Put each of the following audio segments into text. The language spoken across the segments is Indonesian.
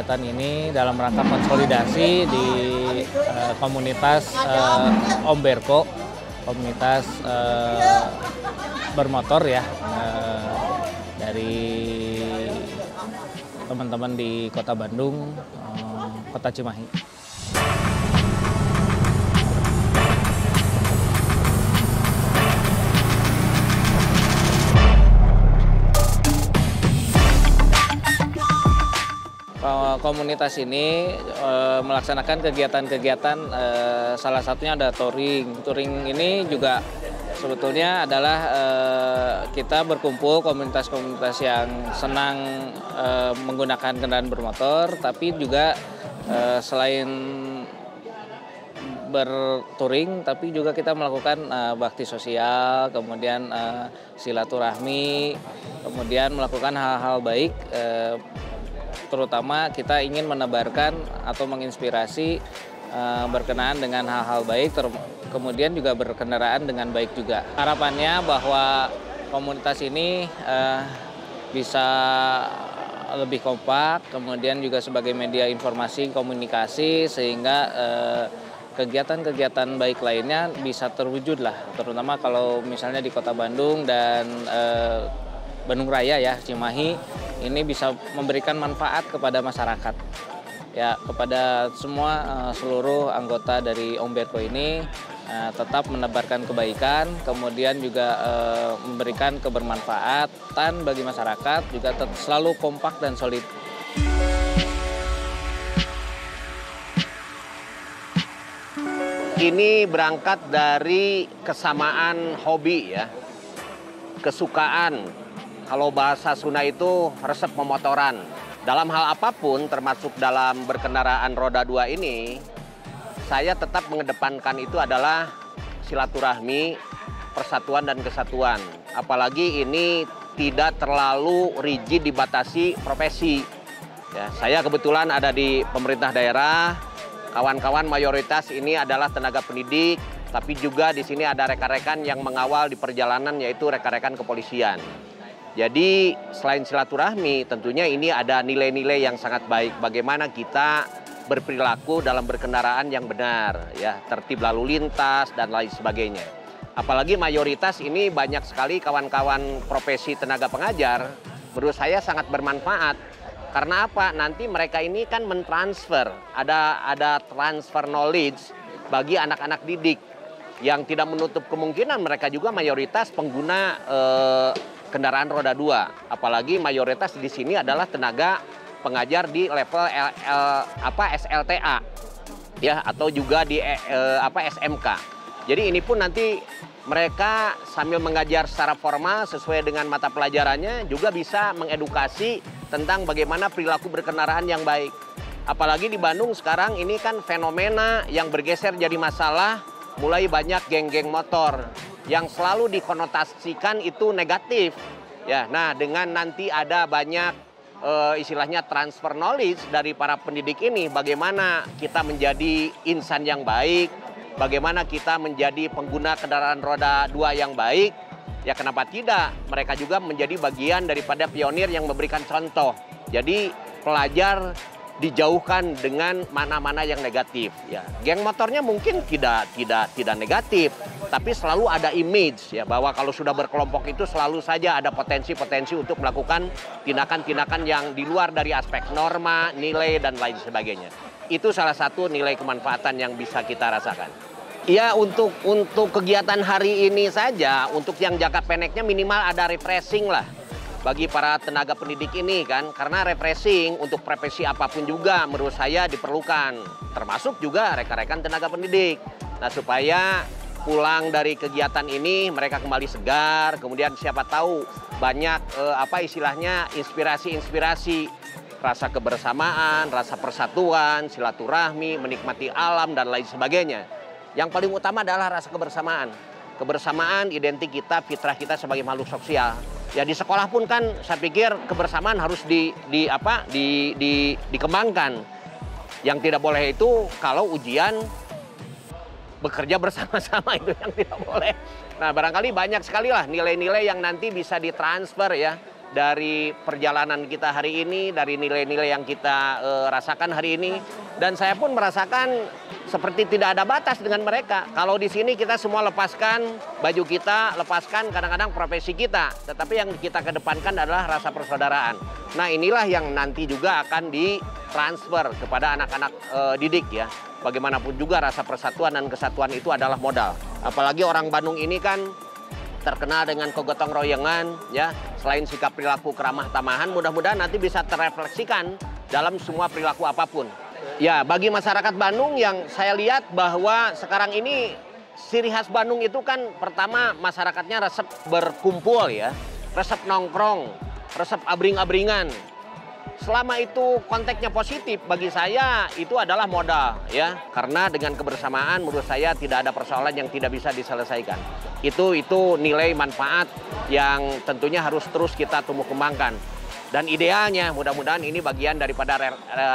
kegiatan ini dalam rangka konsolidasi di komunitas Om Berko, komunitas bermotor ya, dari teman-teman di Kota Bandung, Kota Cimahi. Komunitas ini melaksanakan kegiatan-kegiatan, salah satunya ada touring. Touring ini juga sebetulnya adalah kita berkumpul komunitas-komunitas yang senang menggunakan kendaraan bermotor, tapi juga selain bertouring, tapi juga kita melakukan bakti sosial, kemudian silaturahmi, kemudian melakukan hal-hal baik. Terutama kita ingin menebarkan atau menginspirasi berkenaan dengan hal-hal baik, kemudian juga berkendaraan dengan baik juga. Harapannya bahwa komunitas ini bisa lebih kompak, kemudian juga sebagai media informasi, komunikasi, sehingga kegiatan-kegiatan baik lainnya bisa terwujud lah. Terutama kalau misalnya di Kota Bandung dan Bandung Raya ya, Cimahi, ini bisa memberikan manfaat kepada masyarakat. Ya, kepada semua seluruh anggota dari Om Berko ini tetap menebarkan kebaikan, kemudian juga memberikan kebermanfaatan bagi masyarakat, juga selalu kompak dan solid. Ini berangkat dari kesamaan hobi ya, kesukaan. Kalau bahasa Sunda itu resep pemotoran. Dalam hal apapun, termasuk dalam berkendaraan roda 2 ini, saya tetap mengedepankan itu adalah silaturahmi, persatuan dan kesatuan. Apalagi ini tidak terlalu rigid dibatasi profesi. Ya, saya kebetulan ada di pemerintah daerah, kawan-kawan mayoritas ini adalah tenaga pendidik, tapi juga di sini ada rekan-rekan yang mengawal di perjalanan, yaitu rekan-rekan kepolisian. Jadi selain silaturahmi, tentunya ini ada nilai-nilai yang sangat baik. Bagaimana kita berperilaku dalam berkendaraan yang benar, ya, tertib lalu lintas dan lain sebagainya. Apalagi mayoritas ini banyak sekali kawan-kawan profesi tenaga pengajar, menurut saya sangat bermanfaat. Karena apa? Nanti mereka ini kan mentransfer, ada transfer knowledge bagi anak-anak didik yang tidak menutup kemungkinan mereka juga mayoritas pengguna kendaraan roda 2, apalagi mayoritas di sini adalah tenaga pengajar di level SLTA ya, atau juga di SMK. Jadi ini pun nanti mereka sambil mengajar secara formal sesuai dengan mata pelajarannya juga bisa mengedukasi tentang bagaimana perilaku berkendaraan yang baik. Apalagi di Bandung sekarang ini kan fenomena yang bergeser jadi masalah, mulai banyak geng-geng motor yang selalu dikonotasikan itu negatif. Ya, nah dengan nanti ada banyak istilahnya transfer knowledge dari para pendidik ini, bagaimana kita menjadi insan yang baik, bagaimana kita menjadi pengguna kendaraan roda 2 yang baik, ya kenapa tidak? Mereka juga menjadi bagian daripada pionir yang memberikan contoh. Jadi pelajar dijauhkan dengan mana-mana yang negatif. Ya, geng motornya mungkin tidak negatif, tapi selalu ada image ya, bahwa kalau sudah berkelompok itu selalu saja ada potensi-potensi untuk melakukan tindakan-tindakan yang di luar dari aspek norma, nilai dan lain sebagainya. Itu salah satu nilai kemanfaatan yang bisa kita rasakan. Ya, untuk kegiatan hari ini saja, untuk yang jangka pendeknya minimal ada refreshing lah bagi para tenaga pendidik ini kan, karena refreshing untuk profesi apapun juga menurut saya diperlukan, termasuk juga rekan-rekan tenaga pendidik. Nah, supaya pulang dari kegiatan ini mereka kembali segar, kemudian siapa tahu banyak istilahnya inspirasi-inspirasi, rasa kebersamaan, rasa persatuan, silaturahmi, menikmati alam dan lain sebagainya. Yang paling utama adalah rasa kebersamaan. Kebersamaan identik kita, fitrah kita sebagai makhluk sosial. Ya di sekolah pun kan saya pikir kebersamaan harus dikembangkan. Yang tidak boleh itu kalau ujian bekerja bersama-sama, itu yang tidak boleh. Nah, barangkali banyak sekali lah nilai-nilai yang nanti bisa ditransfer ya dari perjalanan kita hari ini, dari nilai-nilai yang kita rasakan hari ini. Dan saya pun merasakan seperti tidak ada batas dengan mereka. Kalau di sini kita semua lepaskan baju kita, lepaskan kadang-kadang profesi kita. Tetapi yang kita kedepankan adalah rasa persaudaraan. Nah inilah yang nanti juga akan ditransfer kepada anak-anak didik ya. Bagaimanapun juga rasa persatuan dan kesatuan itu adalah modal. Apalagi orang Bandung ini kan terkenal dengan kegotong royongan ya, selain sikap perilaku keramah tamahan, mudah-mudahan nanti bisa terrefleksikan dalam semua perilaku apapun. Ya, bagi masyarakat Bandung yang saya lihat bahwa sekarang ini ciri khas Bandung itu kan pertama masyarakatnya resep berkumpul ya, resep nongkrong, resep abring-abringan. Selama itu konteksnya positif, bagi saya itu adalah modal ya. Karena dengan kebersamaan menurut saya tidak ada persoalan yang tidak bisa diselesaikan. Itu nilai manfaat yang tentunya harus terus kita tumbuh kembangkan. Dan idealnya mudah-mudahan ini bagian daripada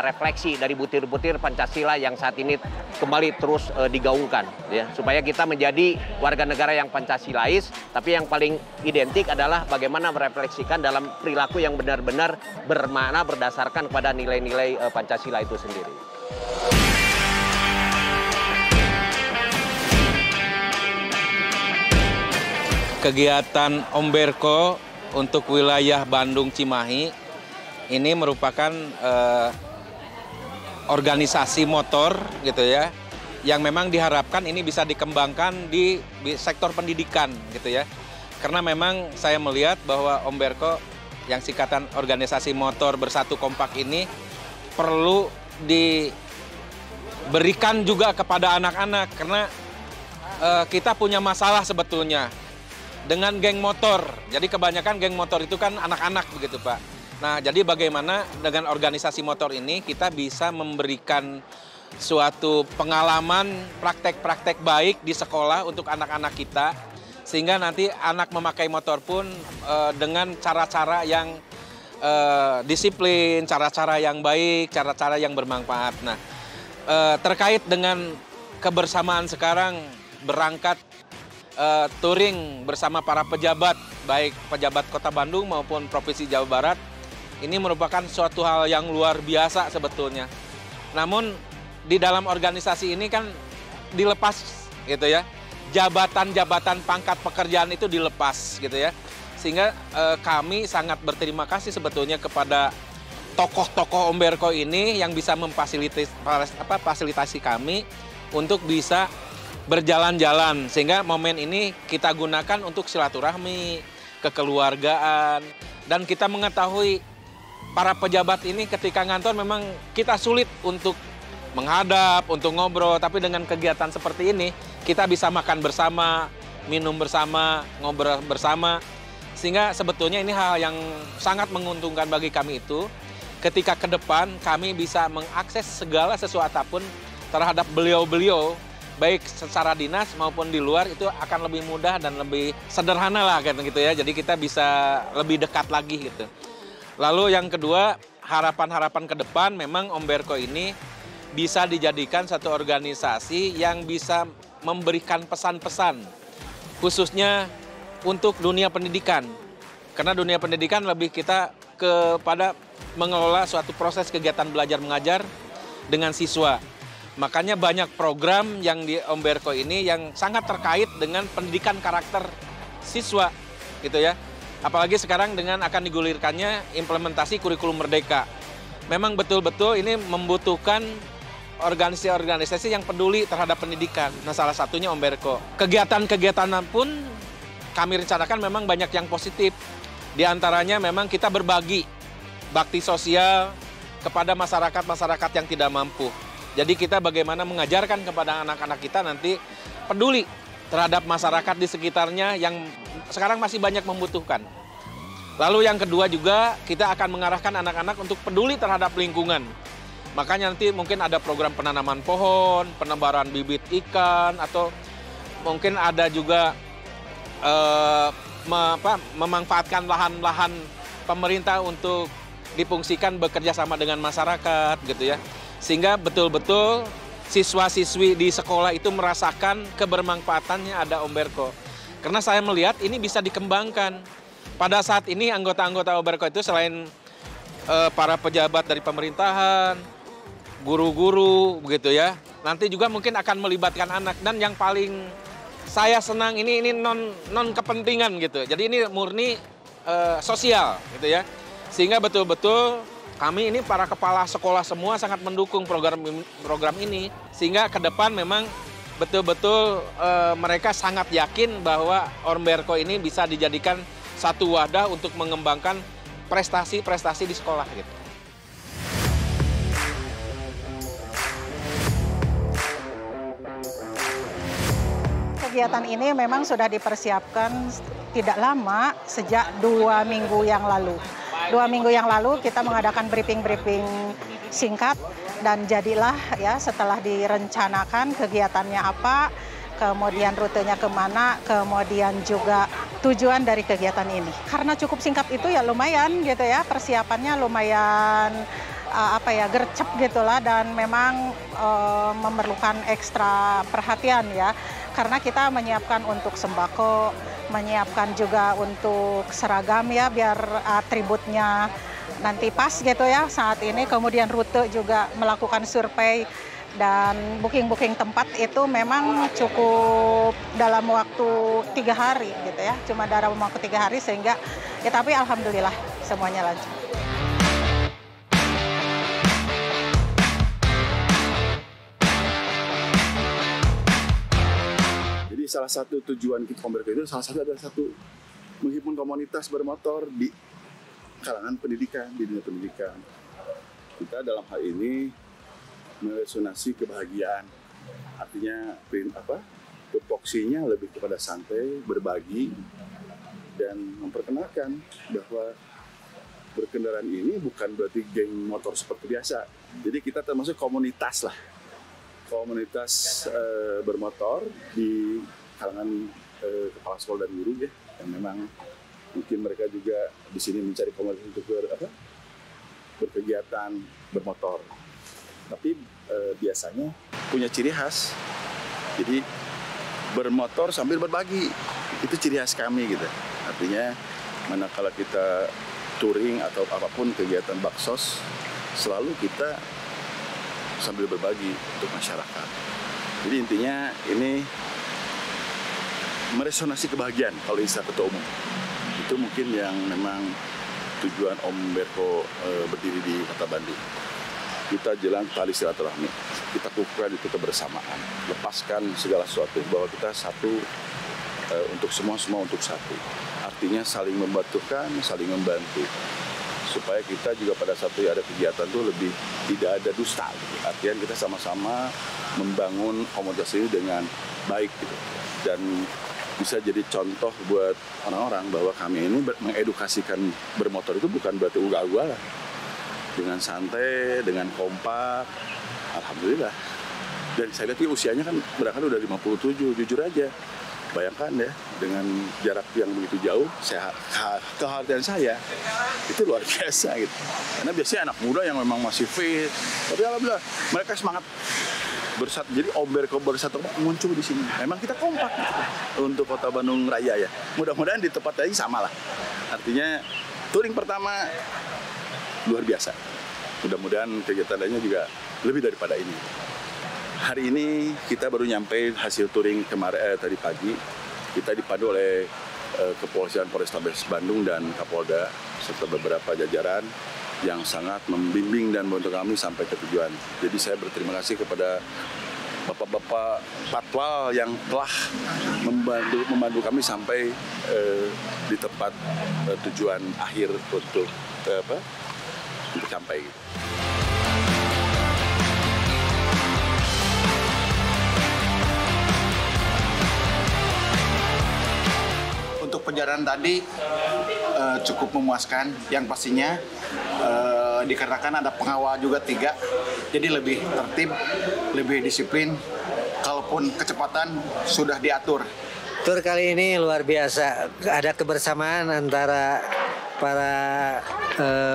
refleksi dari butir-butir Pancasila yang saat ini kembali terus digaungkan ya, supaya kita menjadi warga negara yang Pancasilais, tapi yang paling identik adalah bagaimana merefleksikan dalam perilaku yang benar-benar bermakna berdasarkan pada nilai-nilai Pancasila itu sendiri. Kegiatan Omberko untuk wilayah Bandung Cimahi ini merupakan organisasi motor gitu ya, yang memang diharapkan ini bisa dikembangkan di sektor pendidikan gitu ya. Karena memang saya melihat bahwa Omberko yang singkatan organisasi motor bersatu kompak ini perlu diberikan juga kepada anak-anak, karena kita punya masalah sebetulnya dengan geng motor. Jadi kebanyakan geng motor itu kan anak-anak begitu Pak. Nah jadi bagaimana dengan organisasi motor ini kita bisa memberikan suatu pengalaman praktek-praktek baik di sekolah untuk anak-anak kita. Sehingga nanti anak memakai motor pun dengan cara-cara yang disiplin, cara-cara yang baik, cara-cara yang bermanfaat. Nah terkait dengan kebersamaan sekarang berangkat touring bersama para pejabat, baik pejabat Kota Bandung maupun Provinsi Jawa Barat, ini merupakan suatu hal yang luar biasa sebetulnya. Namun di dalam organisasi ini kan dilepas gitu ya, jabatan-jabatan pangkat pekerjaan itu dilepas gitu ya, sehingga kami sangat berterima kasih sebetulnya kepada tokoh-tokoh Omberko ini yang bisa memfasilitasi kami untuk bisa berjalan-jalan, sehingga momen ini kita gunakan untuk silaturahmi, kekeluargaan, dan kita mengetahui para pejabat ini ketika ngantor memang kita sulit untuk menghadap, untuk ngobrol, tapi dengan kegiatan seperti ini kita bisa makan bersama, minum bersama, ngobrol bersama, sehingga sebetulnya ini hal yang sangat menguntungkan bagi kami itu ketika ke depan kami bisa mengakses segala sesuatu apapun terhadap beliau-beliau, baik secara dinas maupun di luar, itu akan lebih mudah dan lebih sederhana lah gitu ya. Jadi kita bisa lebih dekat lagi gitu. Lalu yang kedua, harapan-harapan ke depan memang Omberko ini bisa dijadikan satu organisasi yang bisa memberikan pesan-pesan khususnya untuk dunia pendidikan. Karena dunia pendidikan lebih kita kepada mengelola suatu proses kegiatan belajar mengajar dengan siswa. Makanya banyak program yang di Omberko ini yang sangat terkait dengan pendidikan karakter siswa gitu ya. Apalagi sekarang dengan akan digulirkannya implementasi kurikulum merdeka. Memang betul-betul ini membutuhkan organisasi-organisasi yang peduli terhadap pendidikan. Nah salah satunya Omberko. Kegiatan-kegiatan pun kami rencanakan memang banyak yang positif. Di antaranya memang kita berbagi bakti sosial kepada masyarakat-masyarakat yang tidak mampu. Jadi kita bagaimana mengajarkan kepada anak-anak kita nanti peduli terhadap masyarakat di sekitarnya yang sekarang masih banyak membutuhkan. Lalu yang kedua juga kita akan mengarahkan anak-anak untuk peduli terhadap lingkungan. Makanya nanti mungkin ada program penanaman pohon, penebaran bibit ikan, atau mungkin ada juga memanfaatkan lahan-lahan pemerintah untuk difungsikan bekerja sama dengan masyarakat gitu ya. Sehingga betul-betul siswa-siswi di sekolah itu merasakan kebermanfaatannya ada Omberko. Karena saya melihat ini bisa dikembangkan. pada saat ini anggota-anggota Oberko itu selain para pejabat dari pemerintahan, guru-guru begitu ya, nanti juga mungkin akan melibatkan anak. Dan yang paling saya senang ini non kepentingan gitu. Jadi ini murni sosial gitu ya. Sehingga betul-betul kami ini para kepala sekolah semua sangat mendukung program ini. Sehingga ke depan memang betul-betul mereka sangat yakin bahwa Oberko ini bisa dijadikan satu wadah untuk mengembangkan prestasi-prestasi di sekolah gitu. Kegiatan ini memang sudah dipersiapkan tidak lama, sejak 2 minggu yang lalu. 2 minggu yang lalu kita mengadakan briefing-briefing singkat dan jadilah ya setelah direncanakan kegiatannya apa, kemudian rutenya kemana, kemudian juga tujuan dari kegiatan ini. Karena cukup singkat itu ya lumayan gitu ya, persiapannya lumayan gercep gitulah, dan memang memerlukan ekstra perhatian ya. Karena kita menyiapkan untuk sembako, menyiapkan juga untuk seragam ya, biar atributnya nanti pas gitu ya saat ini. Kemudian rute juga melakukan survei dan booking tempat itu memang cukup dalam waktu 3 hari gitu ya. Cuma dalam waktu 3 hari sehingga ya, tapi alhamdulillah semuanya lancar. Jadi salah satu tujuan kita Oberko itu adalah menghimpun komunitas bermotor di kalangan pendidikan, di dunia pendidikan. Kita dalam hal ini meresonasi kebahagiaan, artinya tupoksinya lebih kepada santai, berbagi, dan memperkenalkan bahwa berkendaraan ini bukan berarti geng motor seperti biasa. Jadi kita termasuk komunitas lah, komunitas bermotor di kalangan kepala sekolah dan guru ya, yang memang mungkin mereka juga di sini mencari komunitas untuk berkegiatan bermotor. Tapi biasanya punya ciri khas, jadi bermotor sambil berbagi, itu ciri khas kami gitu. Artinya manakala kita touring atau apapun kegiatan baksos, selalu kita sambil berbagi untuk masyarakat. Jadi intinya ini meresonasi kebahagiaan kalau istilah ketua umum. Itu mungkin yang memang tujuan Oberko berdiri di Kota Bandung. Kita jalan tali silaturahmi, kita kukuhkan itu kebersamaan, lepaskan segala sesuatu bahwa kita satu untuk semua untuk satu. Artinya saling membantukan, saling membantu, supaya kita juga pada saat ada kegiatan itu lebih tidak ada dusta. Gitu. Artinya kita sama-sama membangun komunitas ini dengan baik gitu. Dan bisa jadi contoh buat orang-orang bahwa kami ini mengedukasikan bermotor itu bukan berarti ugal-ugalan. Dengan santai, dengan kompak, alhamdulillah. Dan saya lihat usianya kan barangkali udah 57, jujur aja. Bayangkan ya, dengan jarak yang begitu jauh, kekhawatiran saya itu luar biasa gitu. Karena biasanya anak muda yang memang masih fit, tapi alhamdulillah mereka semangat bersatu. Jadi Oberko bersatu muncul di sini. Memang kita kompak gitu, untuk Kota Bandung Raya ya. Mudah-mudahan di tempat lain sama lah. Artinya touring pertama luar biasa. Mudah-mudahan kegiatan lainnya juga lebih daripada ini. Hari ini kita baru nyampe hasil touring kemarin tadi pagi. Kita dipandu oleh Kepolisian Polrestabes Bandung dan Kapolda serta beberapa jajaran yang sangat membimbing dan membantu kami sampai ke tujuan. Jadi saya berterima kasih kepada bapak-bapak patwal yang telah membantu kami sampai di tempat tujuan akhir untuk sampai. Untuk perjalanan tadi cukup memuaskan, yang pastinya dikarenakan ada pengawal juga 3, jadi lebih tertib, lebih disiplin, kalaupun kecepatan sudah diatur. Tur kali ini luar biasa, ada kebersamaan antara para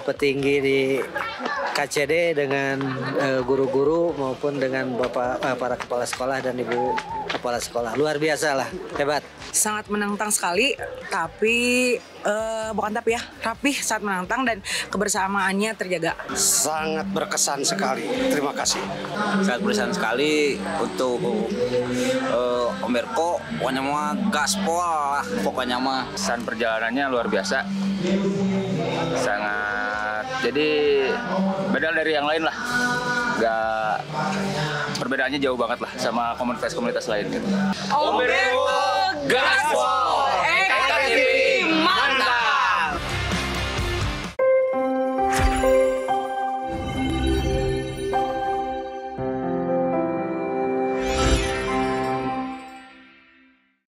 petinggi di KCD dengan guru-guru maupun dengan para kepala sekolah dan ibu kepala sekolah. Luar biasa lah, hebat. Sangat menantang sekali, tapi rapih saat menantang dan kebersamaannya terjaga. Sangat berkesan sekali, terima kasih. Sangat berkesan sekali untuk Om Berko, pokoknya mah gaspol lah, pokoknya mah. Kesan perjalanannya luar biasa, sangat, jadi beda dari yang lain lah. Perbedaannya jauh banget lah sama komunitas-komunitas lain gitu. Om Berko gaspol!